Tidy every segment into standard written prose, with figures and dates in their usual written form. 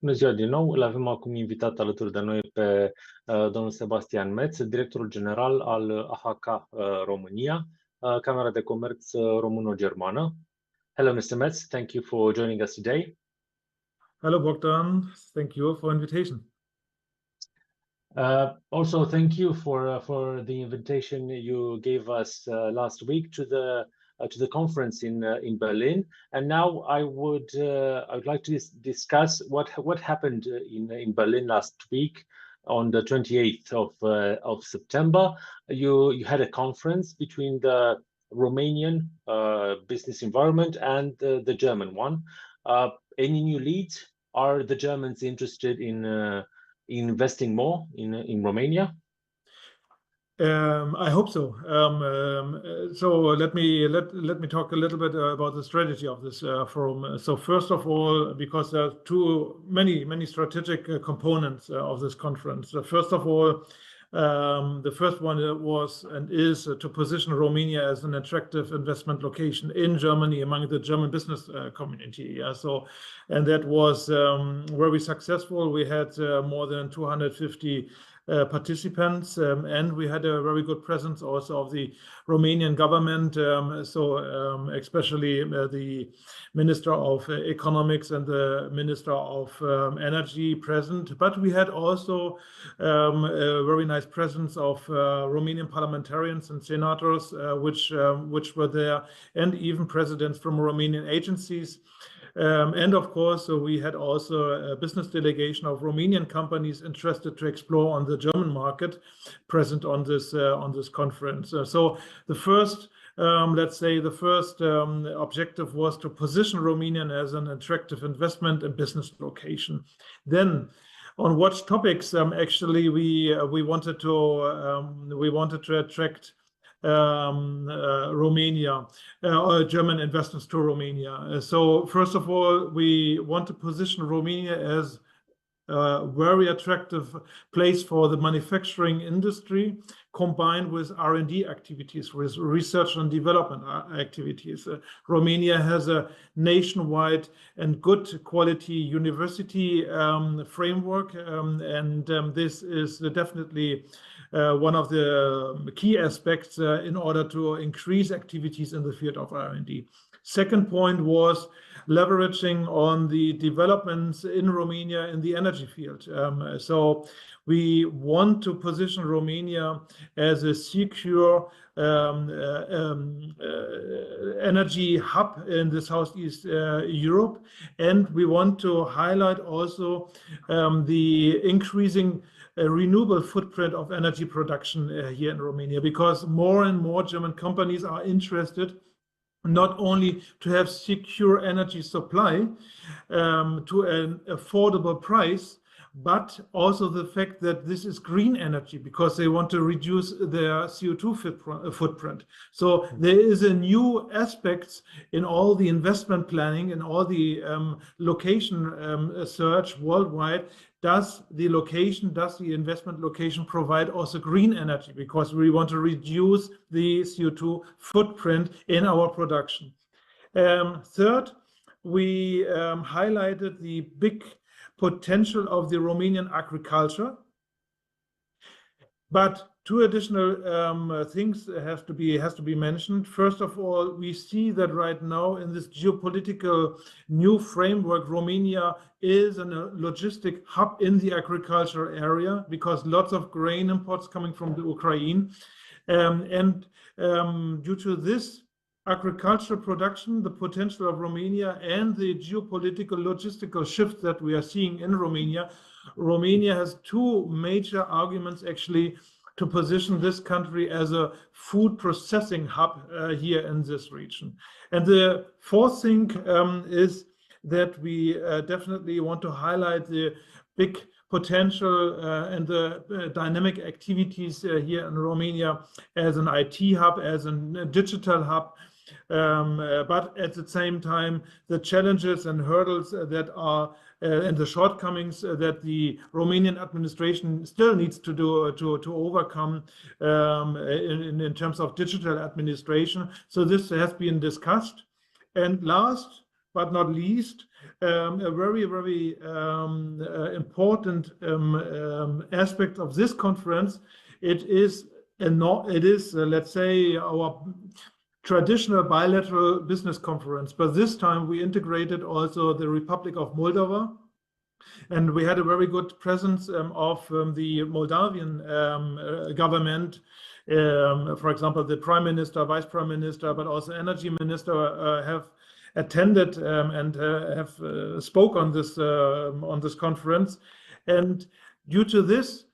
Bună ziua din nou, îl avem acum invitat alături de noi pe domnul Sebastian Metz, directorul general al AHK România, Camera de Comerț româno-germană. Hello, Mr. Metz, thank you for joining us today. Hello, Bogdan. Thank you for invitation. Also, thank you for the invitation you gave us last week to the conference in Berlin. And now I would like to discuss what happened in Berlin last week on the 28th of September. You had a conference between the Romanian business environment and the German one. Any new leads? Are the Germans interested in investing more in Romania? I hope so. So let me talk a little bit about the strategy of this forum. So first of all, because there are many strategic components of this conference. First of all, the first one was and is to position Romania as an attractive investment location in Germany among the German business community. And that was very successful. We had more than 250 participants, and we had a very good presence also of the Romanian government, especially the Minister of Economics and the Minister of Energy present. But we had also a very nice presence of Romanian parliamentarians and senators, which were there, and even presidents from Romanian agencies. And of course, we had also a business delegation of Romanian companies interested to explore on the German market present on this conference. So the first, objective was to position Romania as an attractive investment and business location. Then, on what topics actually we wanted to attract Romania or German investors to Romania. So first of all, we want to position Romania as a very attractive place for the manufacturing industry, combined with R&D activities, with research and development activities. Romania has a nationwide and good quality university framework, and this is definitely one of the key aspects in order to increase activities in the field of R&D. Second point was leveraging on the developments in Romania in the energy field. So we want to position Romania as a secure energy hub in the Southeast Europe, and we want to highlight also the increasing renewable footprint of energy production here in Romania, because more and more German companies are interested not only to have secure energy supply to an affordable price, but also the fact that this is green energy, because they want to reduce their CO2 footprint. So there is a new aspect in all the investment planning and all the location search worldwide. Does the investment location provide also green energy? Because we want to reduce the CO2 footprint in our production. Third, we highlighted the big potential of the Romanian agriculture. But two additional things has to be mentioned. First of all, we see that right now in this geopolitical new framework, Romania is a logistic hub in the agriculture area, because lots of grain imports coming from the Ukraine. Due to this agricultural production, the potential of Romania, and the geopolitical logistical shift that we are seeing in Romania, Romania has two major arguments actually to position this country as a food processing hub here in this region. And the fourth thing is that we definitely want to highlight the big potential and the dynamic activities here in Romania as an IT hub, as a digital hub, but at the same time, the challenges and hurdles that are and the shortcomings that the Romanian administration still needs to do to overcome in terms of digital administration. So this has been discussed. And last but not least, a very, very important aspect of this conference. It is, let's say, our traditional bilateral business conference, but this time we integrated also the Republic of Moldova, and we had a very good presence of the Moldavian government. For example, the Prime Minister, Vice Prime Minister, but also Energy Minister have attended and have spoke on this conference. And due to this,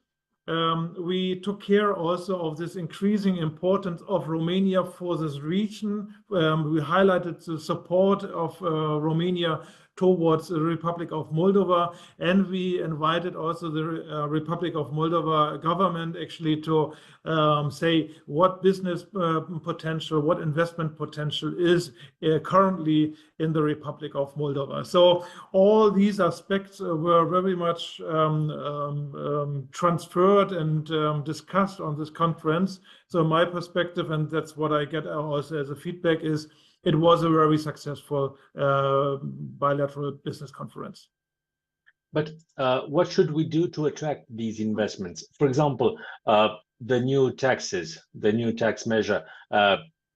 we took care also of this increasing importance of Romania for this region. We highlighted the support of Romania towards the Republic of Moldova, and we invited also the Republic of Moldova government actually to say what business potential, what investment potential is currently in the Republic of Moldova. So all these aspects were very much transferred and discussed on this conference. So my perspective, and that's what I get also as a feedback, is it was a very successful bilateral business conference. But what should we do to attract these investments? For example, the new taxes, the new tax measure,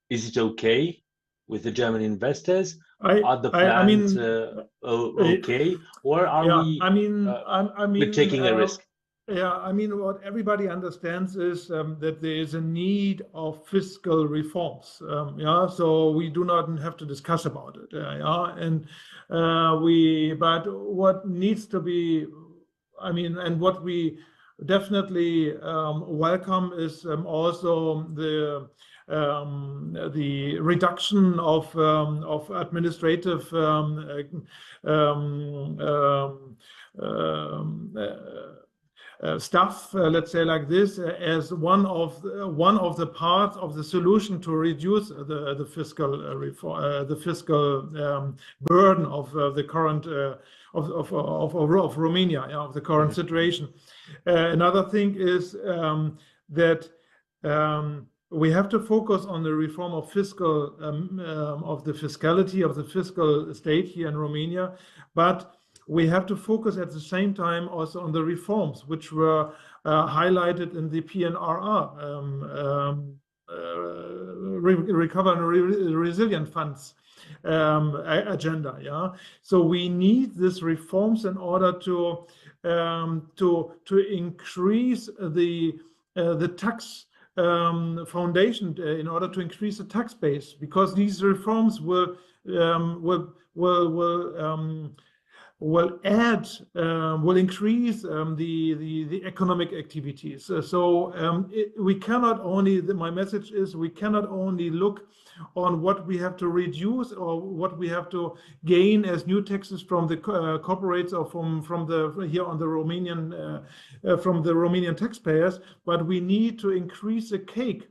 is it okay with the German investors? Are the plans okay? Or are we we're taking a risk? Yeah, I mean, what everybody understands is that there is a need of fiscal reforms. Yeah, so we do not have to discuss about it. Yeah, and but what needs to be, I mean, and what we definitely welcome is also the reduction of administrative stuff, let's say like this, as one of the parts of the solution to reduce the fiscal reform, the fiscal burden of the current of Romania, of the current situation. Another thing is that we have to focus on the reform of fiscal of the fiscality of the fiscal state here in Romania, but we have to focus at the same time also on the reforms which were highlighted in the PNRR, Recover and Resilient Funds agenda. Yeah, so we need these reforms in order to increase the tax foundation, in order to increase the tax base, because these reforms will increase the economic activities. So we cannot only, my message is, we cannot only look on what we have to reduce or what we have to gain as new taxes from the corporates or from the here on the Romanian from the Romanian taxpayers, but we need to increase the cake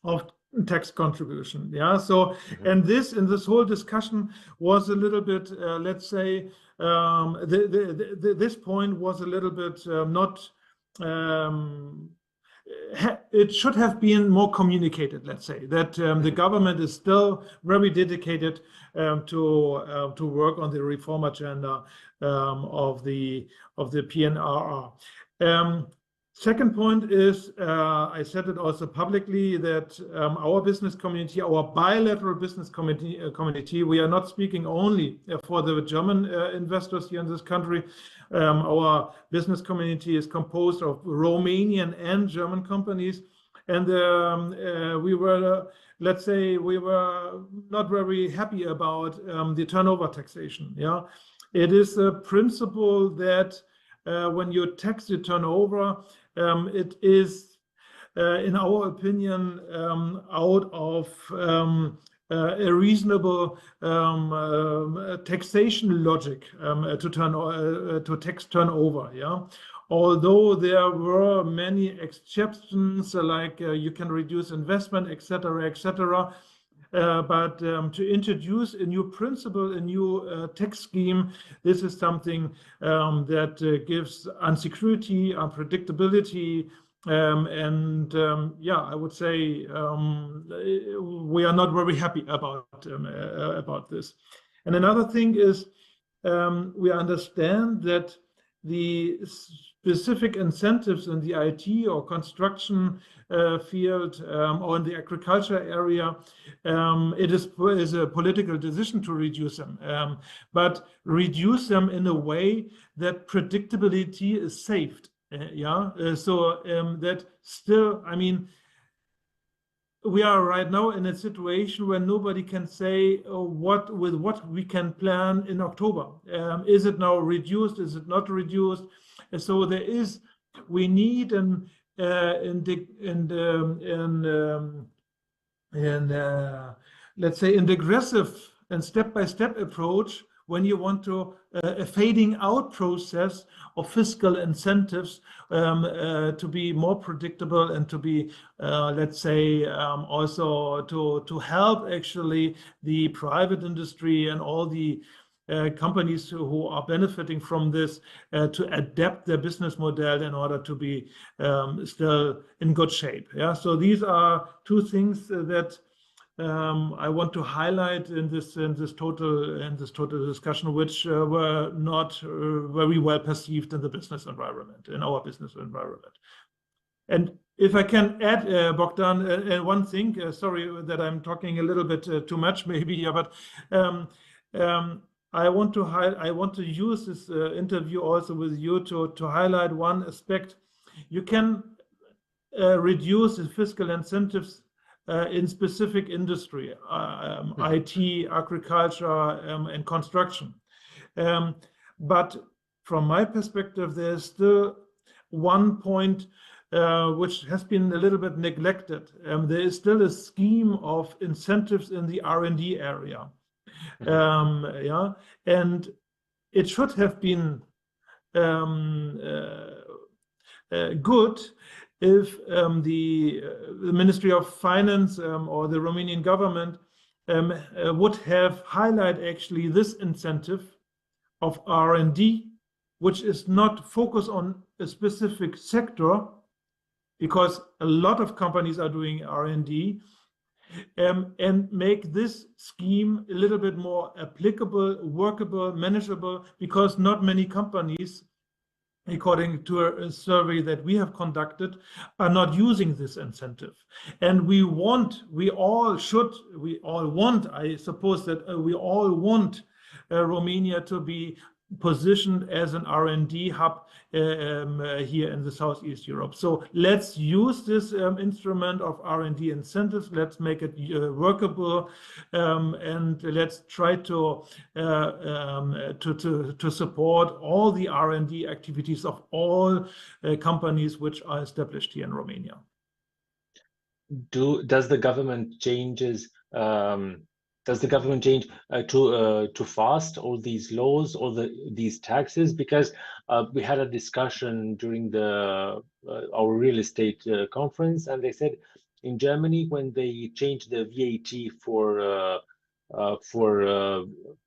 of tax contribution. Yeah, so and this whole discussion was a little bit let's say this point was a little bit not it should have been more communicated, let's say, that the government is still very dedicated to work on the reform agenda of the PNRR. Second point is, I said it also publicly, that our business community, our bilateral business community, we are not speaking only for the German investors here in this country. Our business community is composed of Romanian and German companies, and we were, let's say, we were not very happy about the turnover taxation. Yeah, it is a principle that when you tax the turnover, it is, in our opinion, out of a reasonable taxation logic to tax turnover. Yeah, although there were many exceptions, like you can reduce investment, etc., etc. But to introduce a new principle, a new tax scheme, this is something that gives insecurity, unpredictability, and yeah, I would say we are not very happy about this. And another thing is we understand that the specific incentives in the IT or construction field or in the agriculture area, it is a political decision to reduce them, but reduce them in a way that predictability is saved. So that still, I mean, we are right now in a situation where nobody can say what we can plan in October. Is it now reduced? Is it not reduced? So we need let's say an aggressive and step-by-step approach when you want to a fading out process of fiscal incentives to be more predictable and to be, let's say, also to help actually the private industry and all the companies who are benefiting from this to adapt their business model in order to be still in good shape. So these are two things that I want to highlight in this total discussion, which were not very well perceived in the business environment, in our business environment. And if I can add, Bogdan, one thing, sorry that I'm talking a little bit too much maybe here, but I want to use this interview also with you to highlight one aspect. You can reduce the fiscal incentives in specific industry, IT, agriculture, and construction. But from my perspective, there's still one point which has been a little bit neglected. There is still a scheme of incentives in the R&D area. And it should have been good if the Ministry of Finance or the Romanian government would have highlighted actually this incentive of R&D, which is not focused on a specific sector, because a lot of companies are doing R&D, and make this scheme a little bit more applicable, workable, manageable, because not many companies, according to a survey that we have conducted, are not using this incentive. And we all want, I suppose that we all want Romania to be positioned as an R&D hub here in the Southeast Europe. So let's use this instrument of R&D incentives. Let's make it workable, and let's try to support all the R&D activities of all companies which are established here in Romania. Does the government change too fast, all these laws, all these taxes? Because we had a discussion during our real estate conference, and they said in Germany, when they changed the VAT for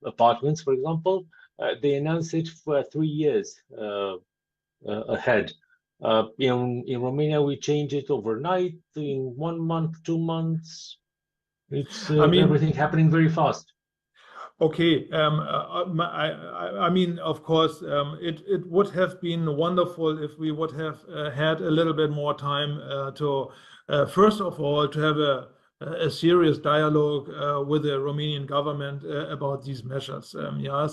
apartments, for example, they announced it for 3 years ahead. In Romania, we change it overnight, in 1 month, 2 months. It's everything happening very fast. Okay, I mean, of course, it would have been wonderful if we would have had a little bit more time to, first of all, to have a serious dialogue with the Romanian government about these measures.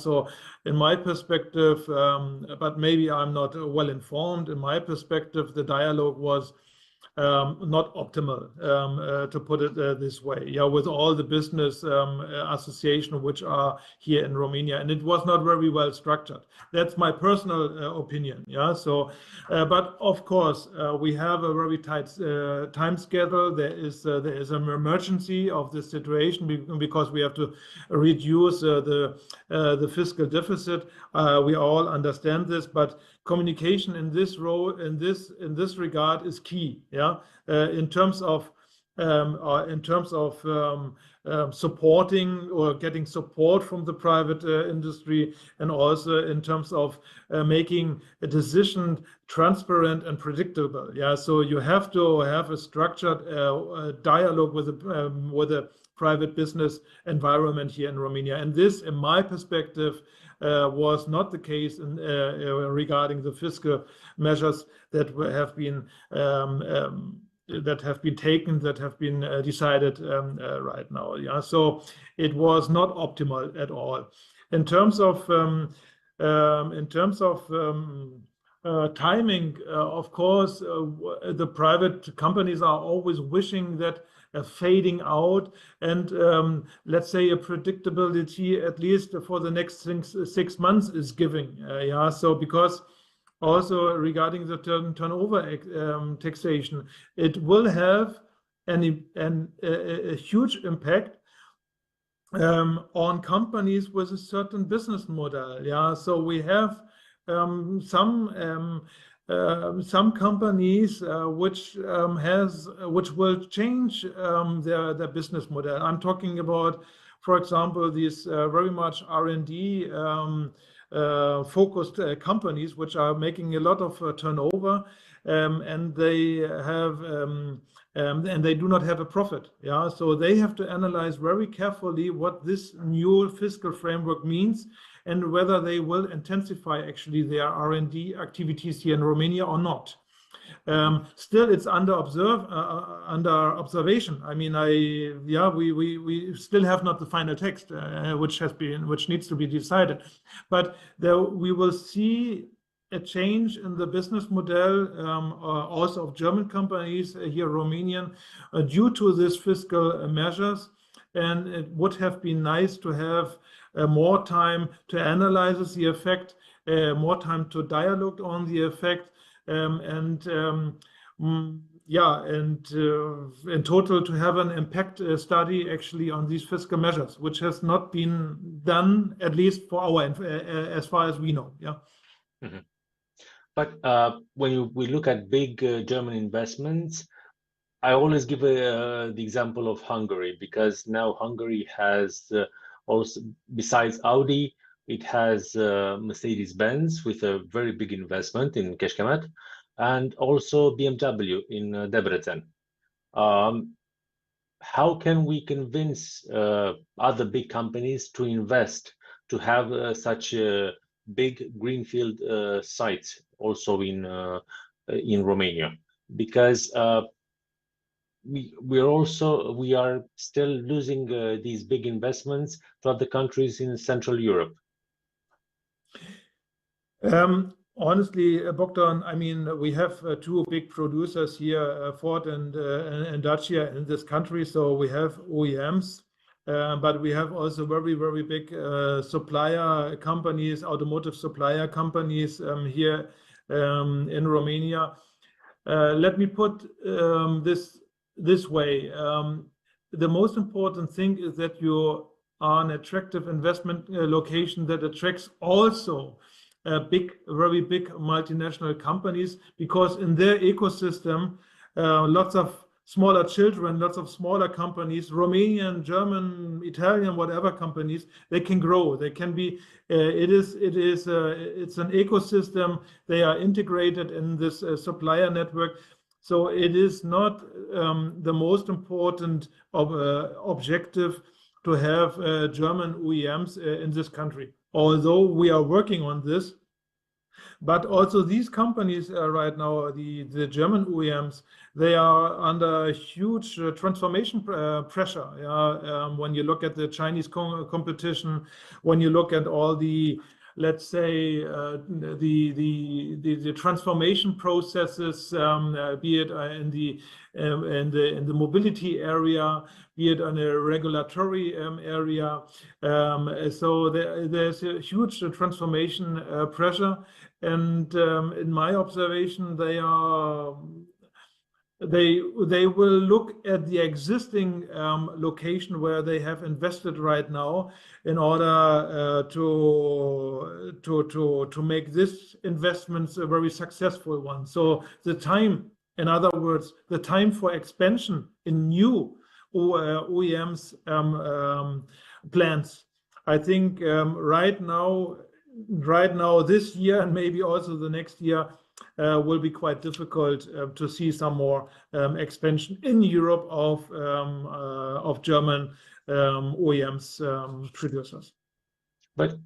So in my perspective, but maybe I'm not well informed, in my perspective, the dialogue was not optimal, to put it this way, with all the business associations which are here in Romania, and it was not very well structured. That's my personal opinion. So, but of course, we have a very tight time schedule. There is an emergency of this situation because we have to reduce the fiscal deficit. We all understand this, but communication in this role, in this regard, is key. In terms of in terms of supporting or getting support from the private industry, and also in terms of making a decision transparent and predictable. Yeah, so you have to have a structured dialogue with the private business environment here in Romania, and this, in my perspective, was not the case regarding the fiscal measures that have been taken, that have been decided right now. Yeah, so it was not optimal at all. In terms of timing, of course, the private companies are always wishing that a fading out and let's say a predictability, at least for the next 6 months, is giving. Yeah, so because also regarding the turnover taxation, it will have a huge impact on companies with a certain business model. Yeah, so we have some companies which will change their business model. I'm talking about, for example, these very much R&D focused companies which are making a lot of turnover, and they have and they do not have a profit. Yeah, so they have to analyze very carefully what this new fiscal framework means, and whether they will intensify actually their R&D activities here in Romania or not. Still, it's under observation. I mean, we still have not the final text, which needs to be decided, but we will see a change in the business model also of German companies here Romanian due to these fiscal measures, and it would have been nice to have more time to analyze the effect, more time to dialogue on the effect, in total to have an impact study actually on these fiscal measures, which has not been done, at least for as far as we know. Yeah. Mm-hmm. But when we look at big German investments, I always give the example of Hungary, because now Hungary has also, besides Audi, it has Mercedes-Benz with a very big investment in Kecskemét, and also BMW in Debrecen. How can we convince other big companies to invest, to have such big greenfield sites also in Romania? Because we are still losing these big investments to other countries in Central Europe. Honestly, Bogdan, I mean, we have two big producers here, Ford and Dacia in this country. So we have OEMs, but we have also very, very big supplier companies, automotive supplier companies here in Romania. Let me put this way. The most important thing is that you are an attractive investment location that attracts also very big multinational companies, because in their ecosystem, lots of smaller children, lots of smaller companies, Romanian, German, Italian, whatever companies, they can grow. They can be. It's an ecosystem. They are integrated in this supplier network. So it is not the most important objective to have German OEMs in this country, although we are working on this. But also these companies right now, the German OEMs, they are under huge transformation pressure. When you look at the Chinese competition, when you look at all the, let's say, the transformation processes, be it in the mobility area, be it in a regulatory area. So there's a huge transformation pressure, and in my observation, they will look at the existing location where they have invested right now in order to make this investments a very successful one. So the time In other words, the time for expansion in new OEMs plans. I think right now, this year and maybe also the next year will be quite difficult to see some more expansion in Europe of German OEMs producers. But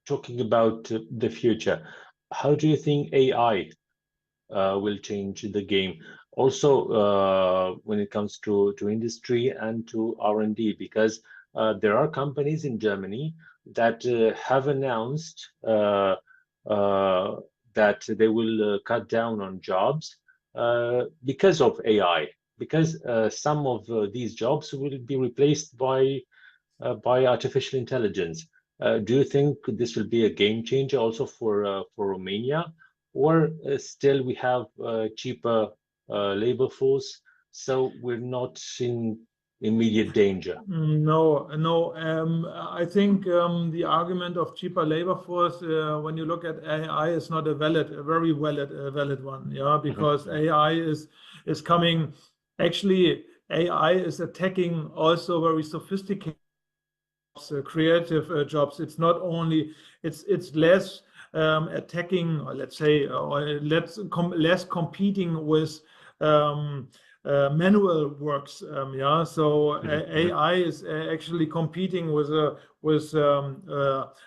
talking about the future, how do you think AI will change the game? Also, when it comes to industry and to R&D, because there are companies in Germany that have announced that they will cut down on jobs because of AI, because some of these jobs will be replaced by artificial intelligence. Do you think this will be a game changer also for Romania, or still we have cheaper labor force, so we're not in immediate danger? No. I think the argument of cheaper labor force, when you look at AI, is not a very valid one. Yeah, because AI is coming. Actually, AI is attacking also very sophisticated creative jobs. It's not only it's less attacking, or let's say, less competing with manual works. Yeah, so AI is actually competing with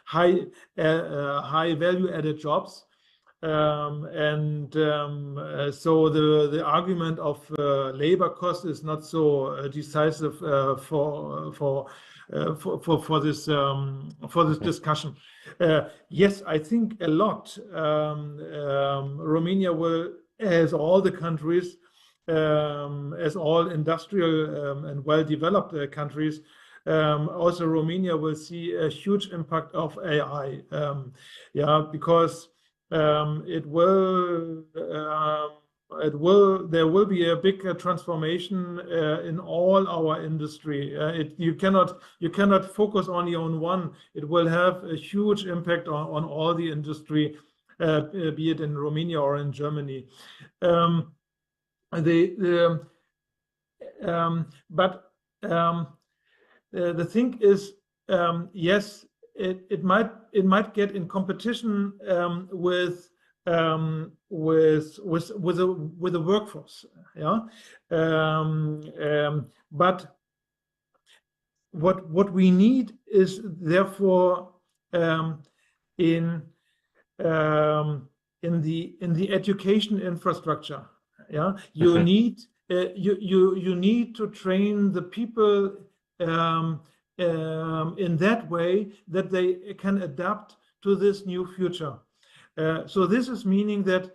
high value added jobs, and so the argument of labor cost is not so decisive for this discussion. Yes, I think a lot. Romania will, as all the countries, as all industrial and well-developed countries, also Romania will see a huge impact of AI. Yeah, because there will be a big transformation in all our industry. You cannot focus only on one. It will have a huge impact on all the industry, be it in Romania or in Germany. But the thing is, yes, it might get in competition with the workforce. Yeah, but what we need is therefore in the education infrastructure. Yeah, you need you need to train the people in that way that they can adapt to this new future. So this is meaning that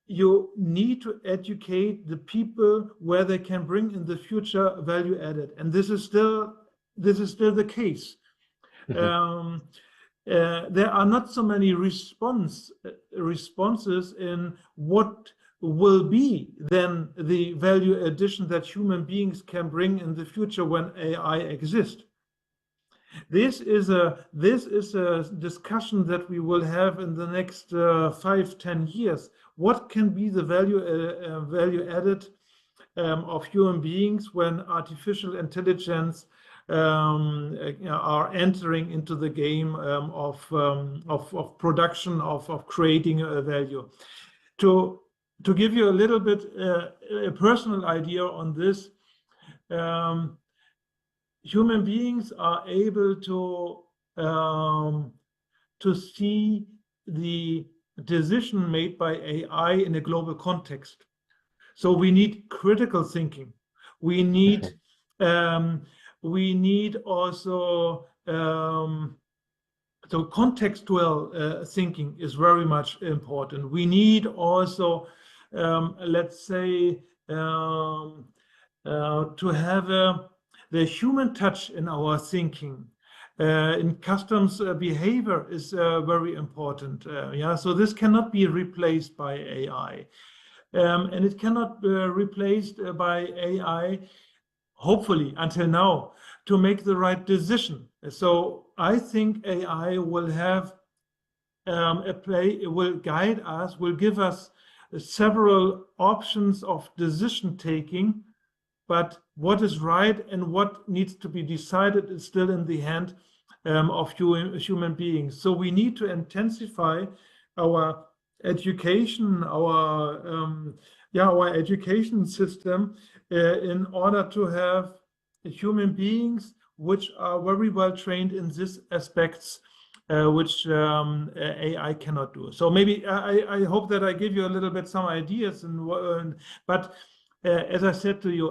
you need to educate the people where they can bring in the future value added, and this is still the case. There are not so many responses in what will be then the value addition that human beings can bring in the future when AI exists. This is a discussion that we will have in the next 5-10 years. What can be the value added of human beings when artificial intelligence are entering into the game of production, of creating a value? To give you a little bit a personal idea on this, human beings are able to see the decision made by AI in a global context. So we need critical thinking. We need also so contextual thinking is very much important. We need also, let's say, to have the human touch in our thinking. In customs behavior is very important. Yeah, so this cannot be replaced by AI, and it cannot be replaced by AI, hopefully until now, to make the right decision. So I think AI will have it will guide us, will give us several options of decision taking, but what is right and what needs to be decided is still in the hand of human beings. So we need to intensify our education, our education system in order to have human beings which are very well trained in these aspects, which AI cannot do. So maybe I hope that I give you a little bit some ideas, but as I said to you,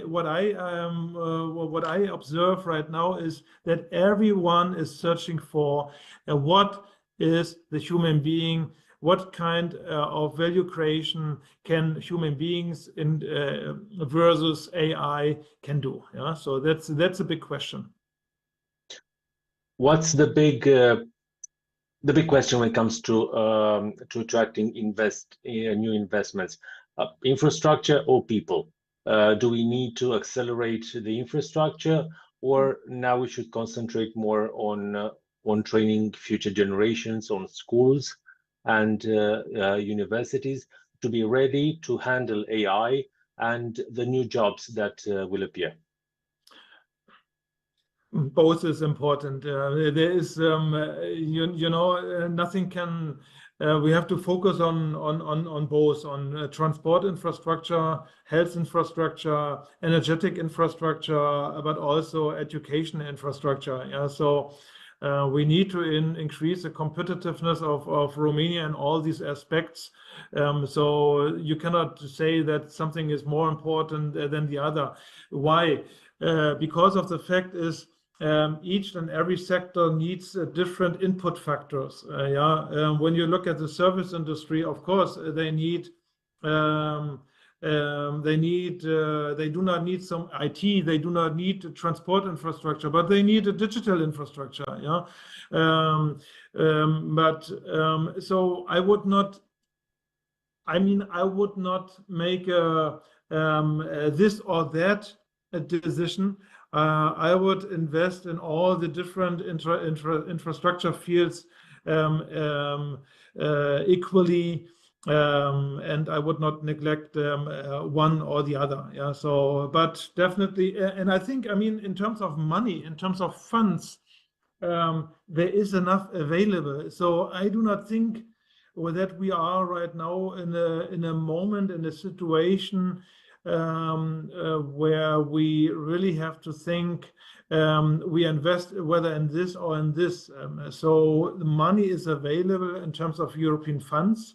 what I observe right now is that everyone is searching for what is the human being, what kind of value creation can human beings versus AI can do. Yeah, so that's a big question. What's the big question when it comes to attracting new investments? Infrastructure or people? Do we need to accelerate the infrastructure, or now we should concentrate more on training future generations, on schools and universities to be ready to handle AI and the new jobs that will appear? Both is important. There is, nothing can. We have to focus on both, on transport infrastructure, health infrastructure, energetic infrastructure, but also education infrastructure. Yeah, so we need to increase the competitiveness of Romania in all these aspects. So you cannot say that something is more important than the other. Why? Because of the fact is, each and every sector needs different input factors. When you look at the service industry, of course, they do not need some IT, they do not need transport infrastructure, but they need a digital infrastructure. So I would not make this or that a decision. I would invest in all the different infrastructure fields equally, and I would not neglect one or the other. Yeah. So, but definitely, and I think, in terms of money, in terms of funds, there is enough available. So I do not think that we are right now in a moment, in a situation where we really have to think we invest whether in this or in this. So the money is available in terms of European funds,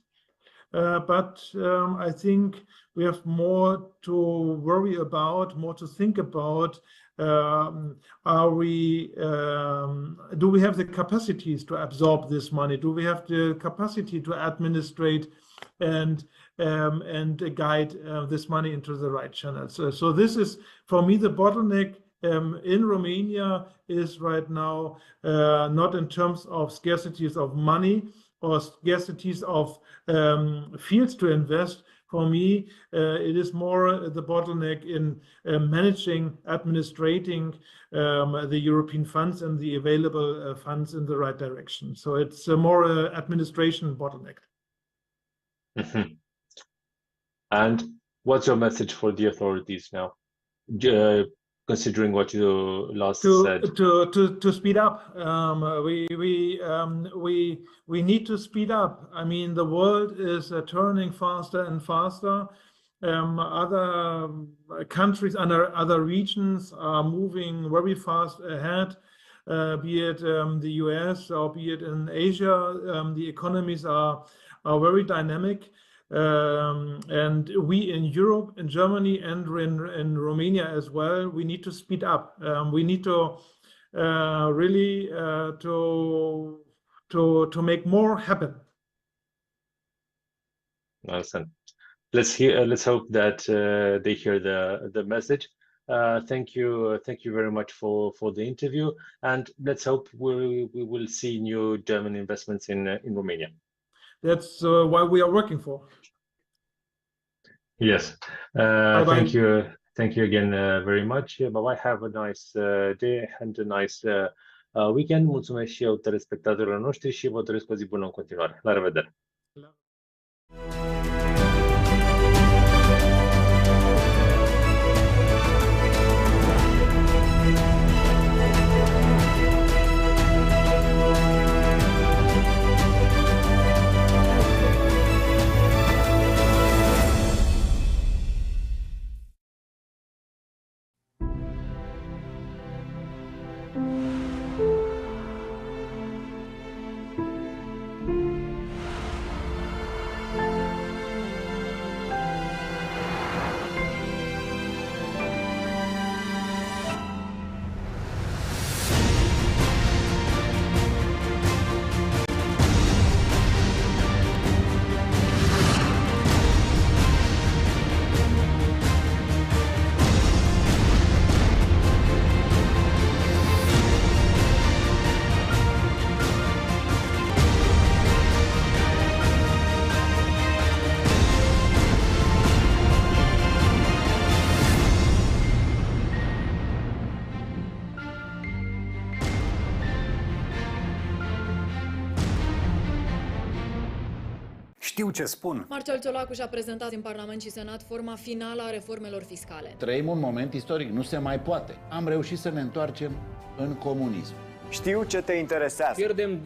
but I think we have more to worry about, more to think about. Do we have the capacities to absorb this money? Do we have the capacity to administrate and guide this money into the right channels? So this is, for me, the bottleneck in Romania is right now not in terms of scarcities of money or scarcities of fields to invest. For me, it is more the bottleneck in managing, administrating the European funds and the available funds in the right direction. So it's a more administration bottleneck. Mm-hmm. And what's your message for the authorities now, considering what you last said? To speed up. We need to speed up. The world is turning faster and faster. Other countries and other regions are moving very fast ahead, be it the US or be it in Asia. The economies are very dynamic. And we in Europe, in Germany, and in Romania as well, we need to speed up. We need to really to make more happen. Awesome. Let's hope that they hear the message. Thank you very much for the interview, and let's hope we will see new German investments in Romania. That's what we are working for. Yes. Thank you again very much. Bye-bye. Have a nice day and a nice weekend. Mulțumesc și eu telespectatorilor noștri și vă doresc o zi bună în continuare. La revedere! Știu ce spun. Marcel Ciolacu și-a prezentat în Parlament și Senat forma finală a reformelor fiscale. Trăim un moment istoric, nu se mai poate. Am reușit să ne întoarcem în comunism. Știu ce te interesează. Pierdem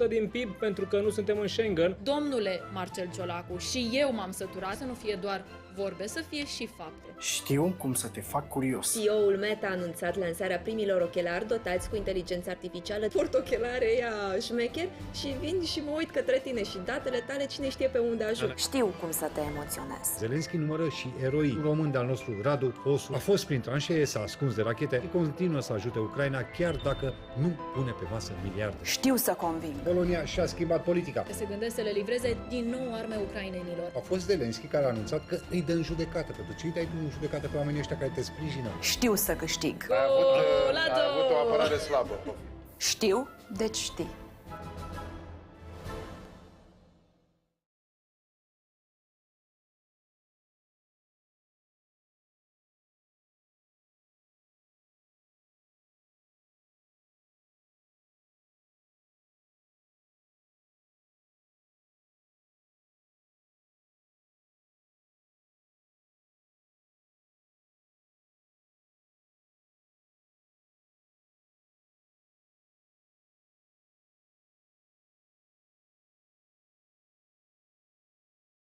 2% din PIB pentru că nu suntem în Schengen. Domnule Marcel Ciolacu, și eu m-am săturat să nu fie doar vorbe, să fie și fapte. Știu cum să te fac curios. CEO-ul Meta a anunțat lansarea primilor ochelari dotați cu inteligență artificială. Port ochelare ea șmecher și vin și mă uit către tine și datele tale cine știe pe unde ajung. Știu cum să te emoționezi. Zelenski numără și eroi român de-al nostru, Radu Osu. A fost prin tranșee, s-a ascuns de rachete și continuă să ajute Ucraina chiar dacă nu pune pe masă miliarde. Știu să conving. Polonia și-a schimbat politica. Se gândesc să le livreze din nou arme ucrainenilor. A fost Zelenski care a anunțat că îi dă în judecată pentru ce îi dai tu în judecată pe oamenii ăștia care te sprijină. Știu să câștig. Ai avut o apărare slabă. Știu, deci știi.